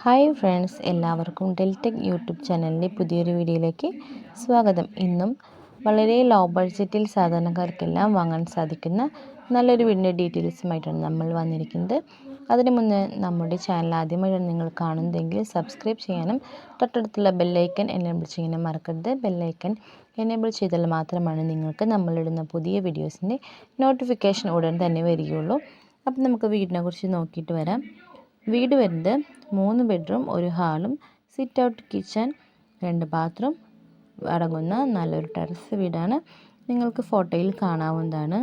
Hi friends, എല്ലാവർക്കും Deltech YouTube ചാനലിൻ്റെ പുതിയൊരു വീഡിയോയിലേക്ക് സ്വാഗതം. ഇന്നും വളരെ ലോ ബഡ്ജറ്റിൽ സാധാരണക്കാർക്കെല്ലാം വാങ്ങാൻ സാധിക്കുന്ന നല്ലൊരു വീടിൻ്റെ ഡീറ്റെയിൽസുമായിട്ടാണ് നമ്മൾ വന്നിരിക്കുന്നത്. അതിനു മുന്നേ നമ്മുടെ ചാനൽ ആദ്യമായിട്ടാണ് നിങ്ങൾ കാണുന്നതെങ്കിൽ സബ്സ്ക്രൈബ് ചെയ്യാനും തൊട്ടടുത്തുള്ള ബെല്ലൈക്കൻ എനേബിൾ ചെയ്യാനും മറക്കരുത്. ബെല്ലൈക്കൻ എനേബിൾ ചെയ്താൽ മാത്രമാണ് നിങ്ങൾക്ക് നമ്മളിടുന്ന പുതിയ വീഡിയോസിൻ്റെ നോട്ടിഫിക്കേഷൻ ഉടൻ തന്നെ വരികയുള്ളൂ. അപ്പം നമുക്ക് വീടിനെ കുറിച്ച് നോക്കിയിട്ട് വരാം. വീട് വരുന്നത് 3 ബെഡ്റൂം, 1 ഹാളും, സിറ്റ് ഔട്ട്, കിച്ചൺ, 2 ബാത്റൂം അടങ്ങുന്ന നല്ലൊരു ടെറസ് വീടാണ്. നിങ്ങൾക്ക് ഫോട്ടോയിൽ കാണാവുന്നതാണ്.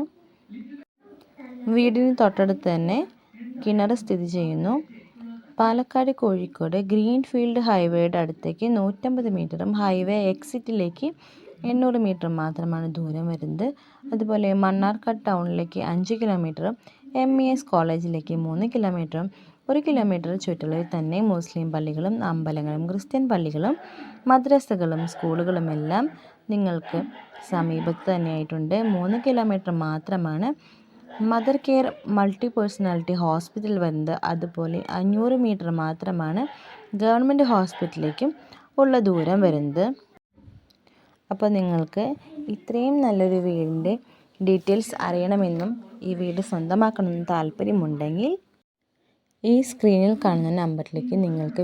വീടിന് തൊട്ടടുത്ത് തന്നെ കിണർ സ്ഥിതി ചെയ്യുന്നു. പാലക്കാട് കോഴിക്കോട് ഗ്രീൻഫീൽഡ് ഹൈവേയുടെ അടുത്തേക്ക് 150 മീറ്ററും ഹൈവേ എക്സിറ്റിലേക്ക് 800 മീറ്റർ മാത്രമാണ് ദൂരം വരുന്നത്. അതുപോലെ മണ്ണാർക്കാട് ടൗണിലേക്ക് 5 കിലോമീറ്ററും MES കോളേജിലേക്ക് 3 കിലോമീറ്ററും 1 കിലോമീറ്റർ ചുറ്റളവിൽ തന്നെ മുസ്ലിം പള്ളികളും അമ്പലങ്ങളും ക്രിസ്ത്യൻ പള്ളികളും മദ്രസകളും സ്കൂളുകളുമെല്ലാം നിങ്ങൾക്ക് സമീപത്ത് തന്നെയായിട്ടുണ്ട്. 3 കിലോമീറ്റർ മാത്രമാണ് mother care multi personality hospital വരുന്നത്. അതുപോലെ 500 മീറ്റർ മാത്രമാണ് ഗവൺമെൻറ് ഹോസ്പിറ്റലിലേക്കും ഉള്ള ദൂരം വരുന്നത്. അപ്പോൾ നിങ്ങൾക്ക് ഇത്രയും നല്ലൊരു വീടിൻ്റെ ഡീറ്റെയിൽസ് അറിയണമെന്നും ഈ വീട് സ്വന്തമാക്കണമെന്നും താല്പര്യമുണ്ടെങ്കിൽ ഈ സ്ക്രീനിൽ കാണുന്ന നമ്പറിലേക്ക് നിങ്ങൾക്ക്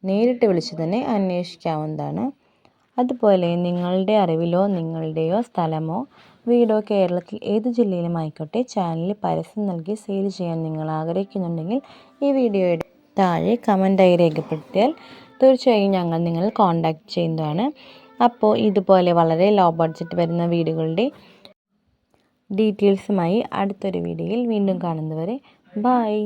നേരിട്ട് വിളിച്ച് തന്നെ അന്വേഷിക്കാവുന്നതാണ്. അതുപോലെ നിങ്ങളുടെ അറിവിലോ നിങ്ങളുടെയോ സ്ഥലമോ വീടോ കേരളത്തിൽ ഏത് ജില്ലയിലും ആയിക്കോട്ടെ ചാനലിൽ പരസ്യം നൽകി സെയിൽ ചെയ്യാൻ നിങ്ങൾ ആഗ്രഹിക്കുന്നുണ്ടെങ്കിൽ ഈ വീഡിയോയുടെ താഴെ കമൻറ്റായി രേഖപ്പെടുത്തിയാൽ തീർച്ചയായും ഞങ്ങൾ നിങ്ങളെ കോൺടാക്റ്റ് ചെയ്യുന്നതാണ്. അപ്പോൾ ഇതുപോലെ വളരെ ലോ ബഡ്ജറ്റ് വരുന്ന വീടുകളുടെ ഡീറ്റെയിൽസുമായി അടുത്തൊരു വീഡിയോയിൽ വീണ്ടും കാണുന്നവരെ ബൈ.